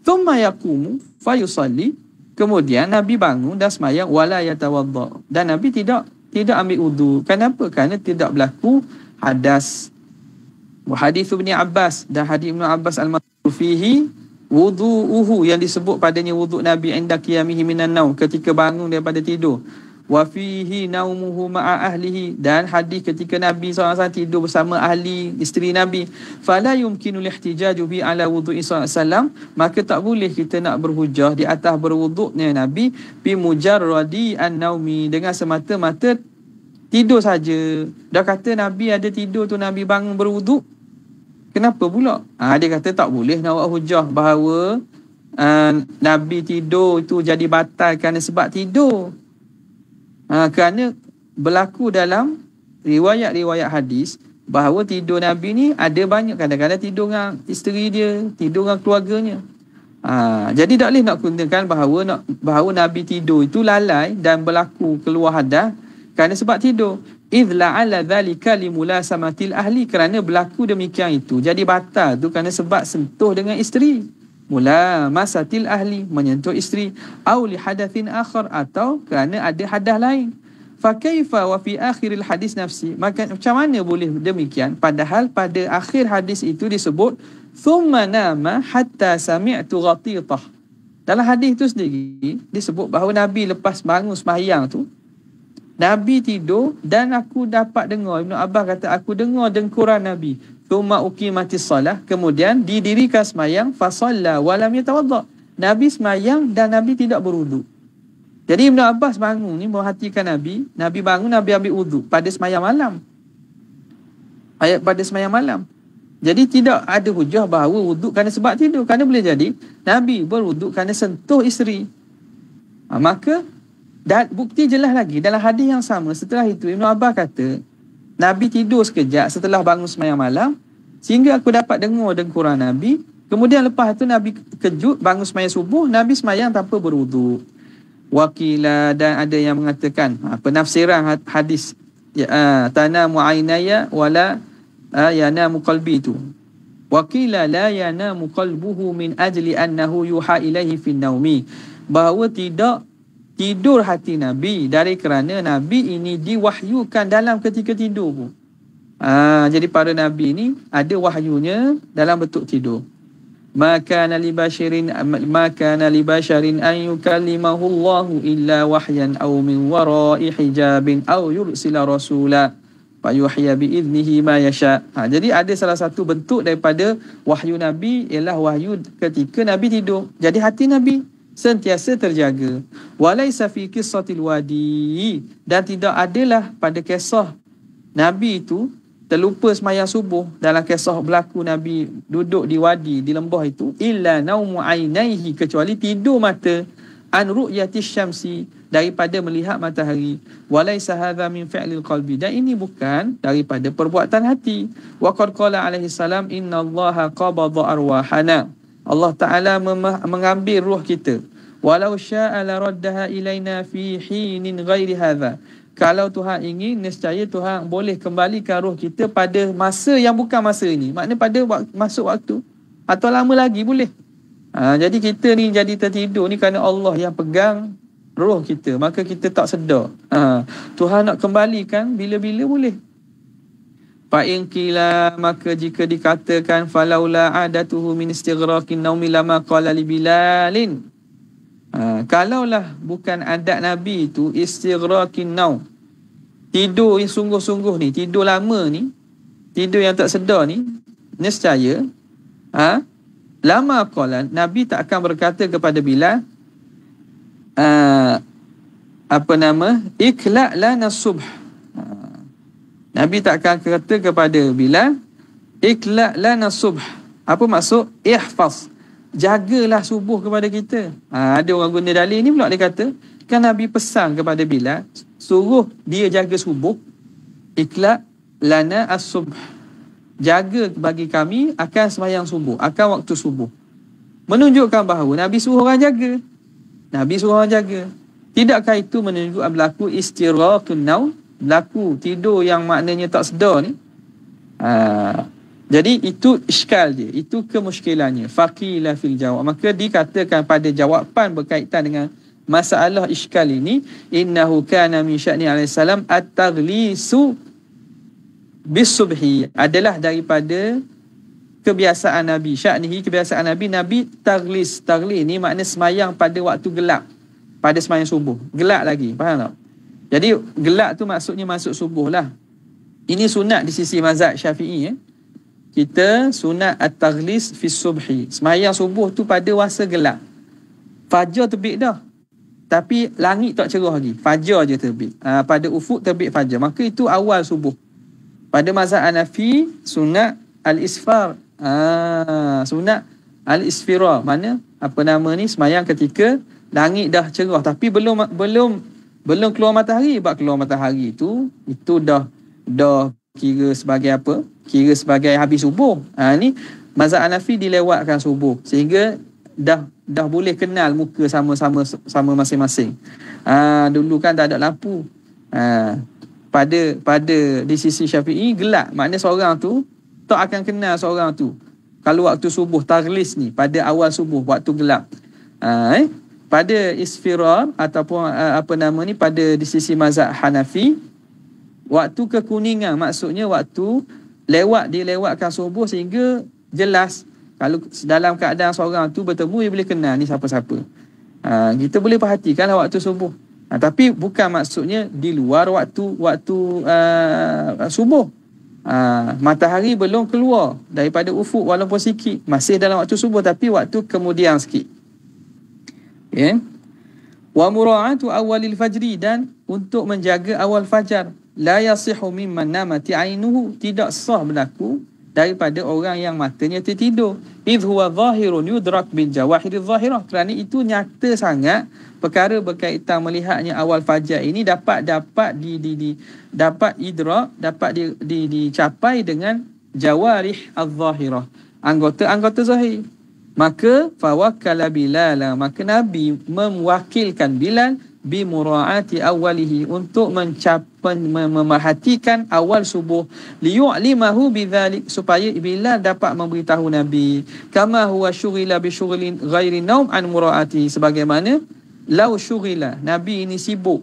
Thumma yaqumu fayusalli, kemudian Nabi bangun dan sembahyang, wala yatawadda, dan Nabi tidak ambil wudu. Kenapa? Kerana tidak berlaku hadas. Hadis Ibn Abbas dan hadis Ibn Abbas al-Mansur fihi wudu'uhu, yang disebut padanya wuduk Nabi inda qiyamihi minan naum, ketika bangun daripada tidur. Wa fihi naumuhu ma'a ahlihi, dan hadis ketika Nabi SAW tidur bersama ahli isteri Nabi. Fala yumkinu lihtijaju bi ala wudu'i SAW, maka tak boleh kita nak berhujah di atas berwuduknya Nabi bi mujarradi an-naumi, dengan semata-mata tidur saja. Dah kata Nabi ada tidur tu, Nabi bangun berwuduk, kenapa pula? Dia kata tak boleh nak buat hujah bahawa Nabi tidur itu jadi batal kerana sebab tidur. Kerana berlaku dalam riwayat-riwayat hadis bahawa tidur Nabi ni ada banyak, kadang-kadang tidur dengan isteri dia, tidur dengan keluarganya. Jadi tak boleh nak gunakan bahawa Nabi tidur itu lalai dan berlaku keluar hadas kerana sebab tidur. Idh la'ala dhalika limulasamatil ahli, kerana berlaku demikian itu jadi batal tu kerana sebab sentuh dengan isteri. Mulamasatil ahli, menyentuh isteri. Au li hadathin akhar, atau kerana ada hadas lain. Fa kaifa wa fi akhiril hadis nafsi, maka macam mana boleh demikian padahal pada akhir hadis itu disebut thumma nama hatta sami'tu ghatitah. Dalam hadis itu sendiri disebut bahawa Nabi lepas bangun sembahyang tu, Nabi tidur dan aku dapat dengar, Ibn Abbas kata aku dengar dengkuran Nabi. Thumma uqimatis salah, kemudian didirikan sembahyang, fa shalla wa lam yatawadda. Nabi sembahyang dan Nabi tidak berwuduk. Jadi Ibn Abbas bangun ni merhatikan Nabi bangun, Nabi ambil wuduk pada sembahyang malam. Pada sembahyang malam. Jadi tidak ada hujah bahawa wuduk kerana sebab tidur, kerana boleh jadi Nabi berwuduk kerana sentuh isteri. Maka dan bukti jelas lagi dalam hadis yang sama setelah itu, Ibn Abbas kata Nabi tidur sekejap setelah bangun sembahyang malam sehingga aku dapat dengar dengkuran Nabi. Kemudian lepas itu Nabi kejut bangun sembahyang subuh, Nabi sembahyang tanpa berwuduk. Wakila, dan ada yang mengatakan penafsiran hadis tanamu ainaya wala yanamu qalbi itu. Wakila la yanamu qalbuhu min ajli annahu yuha ilaihi fin naumi, bahawa tidak tidur hati Nabi dari kerana Nabi ini diwahyukan dalam ketika tidur pun. Jadi para Nabi ini ada wahyunya dalam bentuk tidur. Maka li basharin an yukallimahu Allah illa wahyan aw min wara'i hijabin aw yursila rasula fayuhya bi idnihi ma yasha. Jadi ada salah satu bentuk daripada wahyu Nabi ialah wahyu ketika Nabi tidur. Jadi hati Nabi sentiasa terjaga. Walaysa fi qissatil wadi, dan tidak adalah pada kisah Nabi itu terlupa sembahyang subuh, dalam kisah berlaku Nabi duduk di wadi, di lembah itu, illa naumu ainaihi, kecuali tidur mata, an ru'yatis syamsi, daripada melihat matahari. Walaysa hadha min fi'lil qalbi, dan ini bukan daripada perbuatan hati. Wa qad qala alaihi salam innallaha qabada arwahana, Allah Ta'ala mengambil ruh kita. Walau sya'a la raddaha ilaina fi hinin ghairi hadha, kalau Tuhan ingin, nescaya Tuhan boleh kembalikan roh kita pada masa yang bukan masa ini. Maknanya pada masuk waktu atau lama lagi boleh. Jadi kita ni jadi tertidur ni kerana Allah yang pegang roh kita, maka kita tak sedar. Tuhan nak kembalikan bila-bila boleh. Fa'in qila, maka jika dikatakan falaula adatuhu min istighraqin naumi lama qala li Bilalin. Kalaulah bukan adat Nabi itu istighraqin naum, tidur yang sungguh-sungguh ni, tidur lama ni, tidur yang tak sedar ni, nescaya lama qala, Nabi tak akan berkata kepada Bilal ikla' lana subh. Nabi tak akan kata kepada Bilal ikla' lana subh. Apa maksud? Ihfaz, jagalah subuh kepada kita. Ada orang guna dalil ni pula, dia kata kan Nabi pesan kepada Bilal suruh dia jaga subuh, ikla' lana as-subh, jaga bagi kami akan sembahyang subuh, akan waktu subuh. menunjukkan bahawa Nabi suruh orang jaga. Nabi suruh orang jaga. Tidakkah itu menunjukkan berlaku istiraqun naum, berlaku tidur yang maknanya tak sedar ni? Jadi itu iskal dia, itu kemuskilannya. Faqila fil jawab. Maka dikatakan pada jawapan berkaitan dengan masalah iskal ini, innahu kana min sya'ni alaihi salam at-taghlisu bis-subhi, adalah daripada kebiasaan Nabi. Sya'nihi, kebiasaan Nabi, Nabi taghlis. Taghlis ni makna semayang pada waktu gelap, pada semayang subuh. Gelap lagi, faham tak? Jadi gelap tu maksudnya masuk subuh lah. Ini sunat di sisi mazhab Syafi'i. Kita sunat at-taghlis fi subhi. Semayang subuh tu pada masa gelap. Fajar terbit dah, tapi langit tak cerah lagi. Fajar je terbit. Pada ufuk terbit fajar. Maka itu awal subuh. Pada mazhab Hanafi, sunat al-isfar. Sunat al-isfira. Mana? Apa nama ni? Semayang ketika langit dah cerah. Tapi belum keluar matahari. Sebab keluar matahari itu dah kira sebagai apa? Kira sebagai habis subuh. Ni mazhab Hanafi dilewatkan subuh, sehingga dah boleh kenal muka sama masing-masing. Dulu kan tak ada lampu. Pada di sisi Syafi'i gelap, maknanya seorang tu tak akan kenal seorang tu kalau waktu subuh. Taghlis ni pada awal subuh, waktu gelap. Pada isfirar ataupun apa nama ni, pada di sisi mazhab Hanafi, waktu kekuningan, maksudnya waktu dilewatkan subuh sehingga jelas. Kalau dalam keadaan seorang tu bertemu, dia boleh kenal ni siapa-siapa. Kita boleh perhatikanlah waktu subuh. Tapi bukan maksudnya di luar waktu subuh. Matahari belum keluar daripada ufuk walaupun sikit. Masih dalam waktu subuh, tapi waktu kemudian sikit. Wa mura'atu awalil fajri, dan untuk menjaga awal fajar. La yasihu mimman namati ainuhu, tidak sah berlaku daripada orang yang matanya tertidur. Idh huwa zahirun yudrak bil jawahir zahirah, kerana itu nyata sangat perkara berkaitan melihatnya awal fajar ini dapat idrak, dapat dicapai dengan jawarih az-zahirah, anggota zahir. Maka fawakkala Bilal, maka Nabi mewakilkan Bilal bimura'ati awalihi, untuk memerhatikan awal subuh, liyu'limahu bidzalik, supaya Bilal dapat memberitahu Nabi, kama huwa syughila bi syughlin ghairi naum an mura'ati, sebagaimana lau syughila, Nabi ini sibuk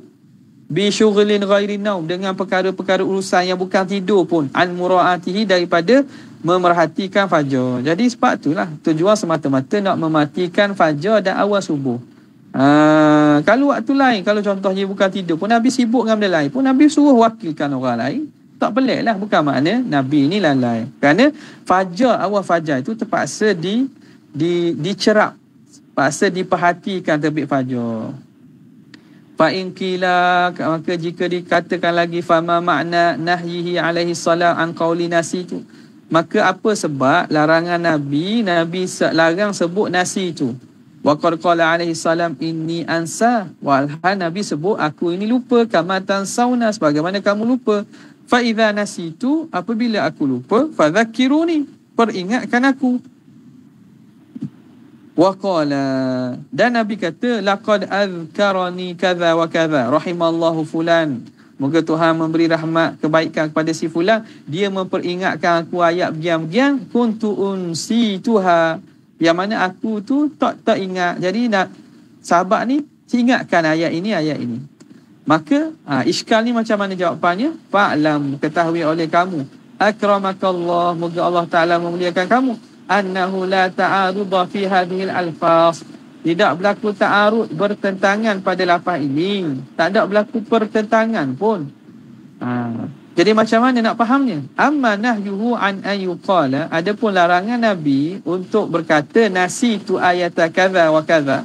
bi syughlin ghairi naum, dengan perkara-perkara urusan yang bukan tidur pun, an mura'atihi, daripada memerhatikan fajar. Jadi sebab itulah tujuan semata-mata nak mematikan fajar dan awal subuh. Kalau waktu lain, kalau contohnya bukan tidur pun, Nabi sibuk dengan benda lain pun, Nabi suruh wakilkan orang lain. Tak pelik lah, bukan makna Nabi ni lalai. Kerana awal fajar itu terpaksa dicerap, terpaksa diperhatikan terbit fajar. Fa'in qila, maka jika dikatakan lagi, fama makna nahyihi alaihi salam an qawli nasi itu, maka apa sebab larangan Nabi larang sebut nasi itu. Wa qad qala alaihi salam inni ansa, walhan Nabi sebut aku ini lupa, kama tansawna, sebagaimana kamu lupa. Fa idza nasitu, apabila aku lupa, fadzakkiruni, peringatkan aku. Wa qala, dan Nabi kata, laqad azkarani kadza wa kadza rahimallahu fulan, moga Tuhan memberi rahmat kebaikan kepada si fulan, dia memperingatkan aku ayat biang-biang, kuntu unsituha, yang mana aku tu tak ingat. Jadi sahabat ni ingatkan ayat ini. Maka iskal ni macam mana jawapannya? Fa'lam, ketahui oleh kamu, akramakallah, moga Allah Ta'ala memuliakan kamu, annahu la ta'arudha fi hadhil alfaz, tidak berlaku ta'arud, bertentangan pada lafaz ini. Tak ada berlaku pertentangan pun. Jadi macam mana nak fahamnya? Amma nahyuhu an ayyuqala, adapun larangan Nabi untuk berkata nasi tu ayata kadza wa kadza.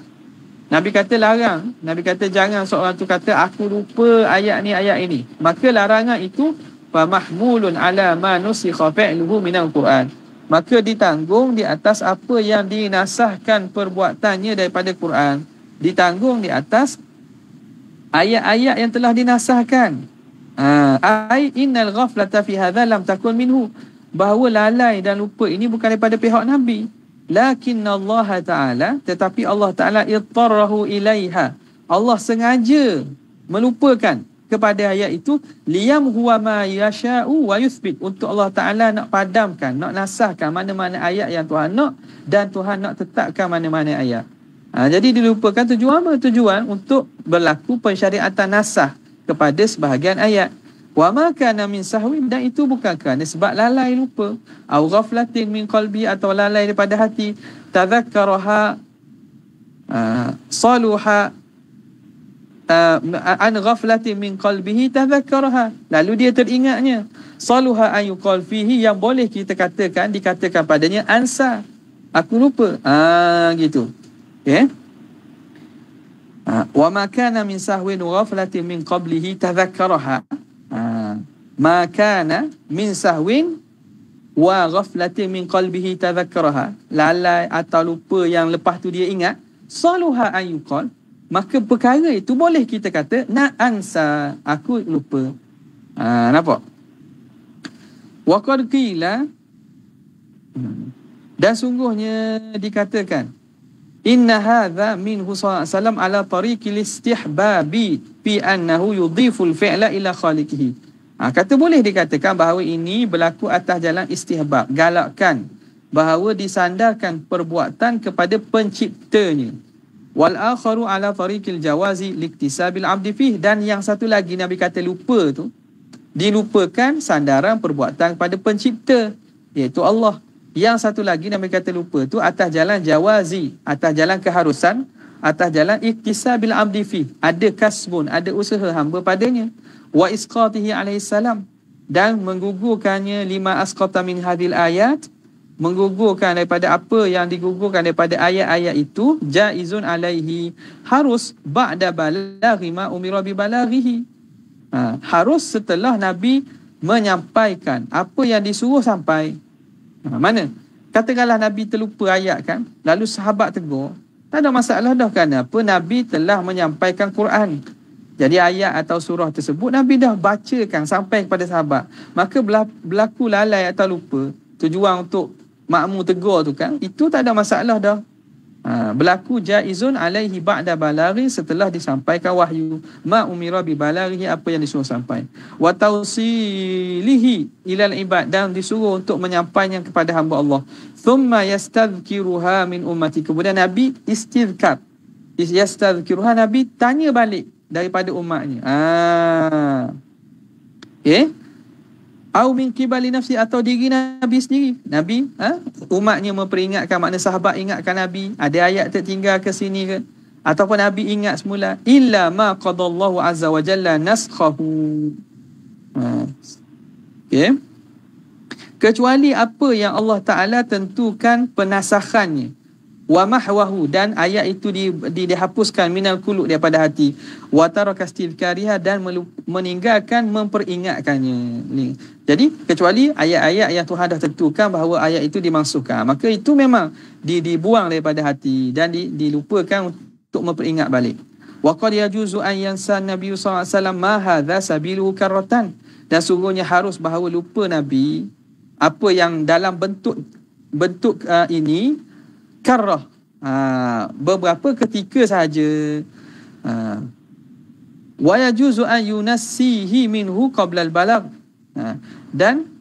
Nabi kata larang. Nabi kata jangan seorang tu kata aku lupa ayat ini. Maka larangan itu fa mahmulun ala ma nusikha fi'luhu minal Quran. Maka ditanggung di atas apa yang dinasahkan perbuatannya daripada Quran. Ditanggung di atas ayat-ayat yang telah dinasahkan. Ai innal ghaflata fi hadza lam takun minhu, bahawa lalai dan lupa ini bukan daripada pihak Nabi. lakinna Allah Ta'ala, tetapi Allah Ta'ala ittarahu ilaiha, Allah sengaja melupakan kepada ayat itu, liyam huwa ma yasha'u wa yuthbit, untuk Allah Ta'ala nak padamkan, nak nasahkan mana-mana ayat yang Tuhan nak, dan Tuhan nak tetapkan mana-mana ayat. Jadi dilupakan tujuan apa? Tujuan untuk berlaku pensyariatan nasah kepada sebahagian ayat. Wa ma kana min sahwin, dan itu bukan kerana sebab lalai lupa, au ghaflatin min qalbi, atau lalai daripada hati, tadhakkaraha saluha an ghaflatin min qalbihi tadhakkaraha, lalu dia teringatnya, saluha an yuqal fihi, yang boleh kita katakan, dikatakan padanya ansa, aku lupa, gitu. Okay? Wa ma kana min sahwin wa ghaflatin min qablihi tadhakkaraha, ma kana min sahwin wa ghaflatin min qalbihi tadhakkaraha, lalai atau lupa yang lepas tu dia ingat, saluha an yuqal, maka perkara itu boleh kita kata nak ansa, aku lupa. Nampak? Wa qad qila, dan sungguhnya dikatakan, inna hadha minhu sallallahu alaihi wasallam ala tariqil istihbabi fi annahu yudhiful fi'la ila khaliqihi. Kata boleh dikatakan bahawa ini berlaku atas jalan istihbab, galakkan, bahawa disandarkan perbuatan kepada penciptanya. Wal akharu ala tariqil jawazi liktisabil abdi fih, dan yang satu lagi Nabi kata lupa tu, dilupakan sandaran perbuatan pada pencipta, iaitu Allah. Yang satu lagi Nabi kata lupa tu atas jalan jawazi, atas jalan keharusan, atas jalan iktisabil abdi fih, ada kasbun, ada usaha hamba padanya. Wa isqatihi alaihi salam, dan menggugurkannya, lima asqata min hadhil ayat, menggugurkan daripada apa yang digugurkan daripada ayat-ayat itu, jaizun alaihi, harus ba'da balaghi ma umira bi balaghihi, harus setelah Nabi menyampaikan apa yang disuruh sampai. Mana? Katakanlah Nabi terlupa ayat kan, lalu sahabat tegur, tak ada masalah dah, kenapa Nabi telah menyampaikan Quran. Jadi ayat atau surah tersebut Nabi dah bacakan sampai kepada sahabat, maka berlaku lalai atau lupa, tujuan untuk makmum tegur tu kan, itu tak ada masalah dah. Berlaku jaizun alaihi ba'da balaghi, setelah disampaikan wahyu, ma umira bi balaghi, apa yang disuruh sampai, wa tausilihi ilal ibad, dan disuruh untuk menyampaikan kepada hamba Allah. Thumma yastadhkiruha min ummati, kemudian Nabi istizkar, yastadhkiruha, Nabi tanya balik daripada umatnya. Au min qibali nafsi, atau diri Nabi sendiri. Nabi, umatnya memperingatkan, makna sahabat ingatkan Nabi, ada ayat tertinggal ke sini ke, ataupun Nabi ingat semula. Illa ma qadallahu azza wa jalla naskhahu. Okay. Kecuali apa yang Allah Ta'ala tentukan penasakhannya. Wa mahwahu, dan ayat itu dihapuskan minal qulub, daripada hati. Wa taraka istidkariha, dan meninggalkan memperingatkannya. Jadi kecuali ayat-ayat yang Tuhan dah tentukan bahawa ayat itu dimansuhkan, maka itu memang dibuang daripada hati dan dilupakan untuk memperingat balik. Wa qad yajuzu an yansa Nabi sallallahu alaihi wasallam ma hadza sabiluhu karratan, dan sungguhnya harus bahawa lupa Nabi apa yang dalam bentuk ini karrah, beberapa ketika sahaja. Wa yajuzu an yunassihi minhu qabla al-balagh, dan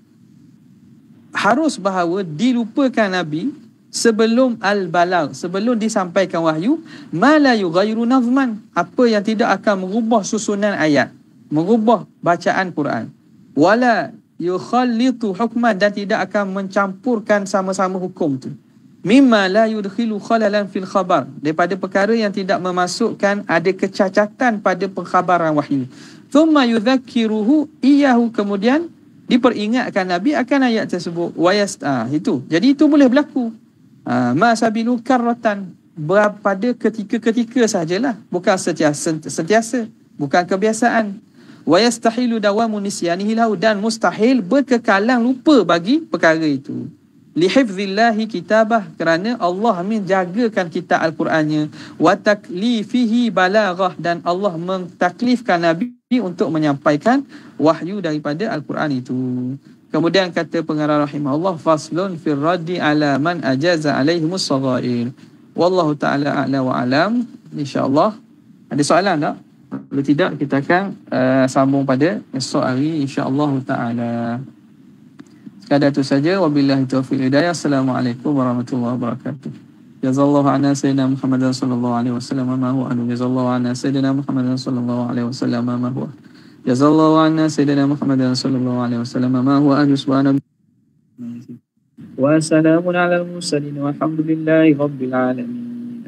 harus bahawa dilupakan Nabi sebelum al-balagh, sebelum disampaikan wahyu, ma la yughayyiru nazman, apa yang tidak akan merubah susunan ayat, merubah bacaan Quran, wala yukhallitu hukman, dan tidak akan mencampurkan sama-sama hukum tu, mimma la yudkhilu khalalan fil khabar, daripada perkara yang tidak memasukkan ada kecacatan pada pengkhabaran wahyu. Thumma yudhakkiruhu iyahu, kemudian diperingatkan Nabi akan ayat tersebut. Itu. Jadi itu boleh berlaku. Ma sabilu karratan, pada ketika-ketika sajalah, bukan sentiasa, bukan kebiasaan. Wa yastahilu dawamu nisyanihi lahu, dan mustahil berkekalan lupa bagi perkara itu. Lihifzillahi kitabah, kerana Allah menjagakan kitab Al-Qurannya. Wa taklifihi balaghah, dan Allah mentaklifkan Nabi untuk menyampaikan wahyu daripada Al-Quran itu. Kemudian kata pengarang rahimahullah, faslun fir raddi ala man ajaza alaihimus saghair. Wallahu ta'ala a'la wa alam. InsyaAllah. Ada soalan tak? Kalau tidak, kita akan sambung pada esok hari insyaAllah ta'ala. Sekadar itu saja. Wabillahi taufiq hidayah. Assalamualaikum warahmatullahi wabarakatuh. Jazallahu anna sayyidina Muhammadan sallallahu alaihi wasallam ma huwa anu. Jazallahu anna sayyidina Muhammadan sallallahu alaihi wasallam ma huwa. Jazallahu anna sayyidina Muhammadan sallallahu alaihi wasallam ma huwa anu. Subhanallahi wa salamun ala al-mursalin walhamdulillahi rabbil alamin.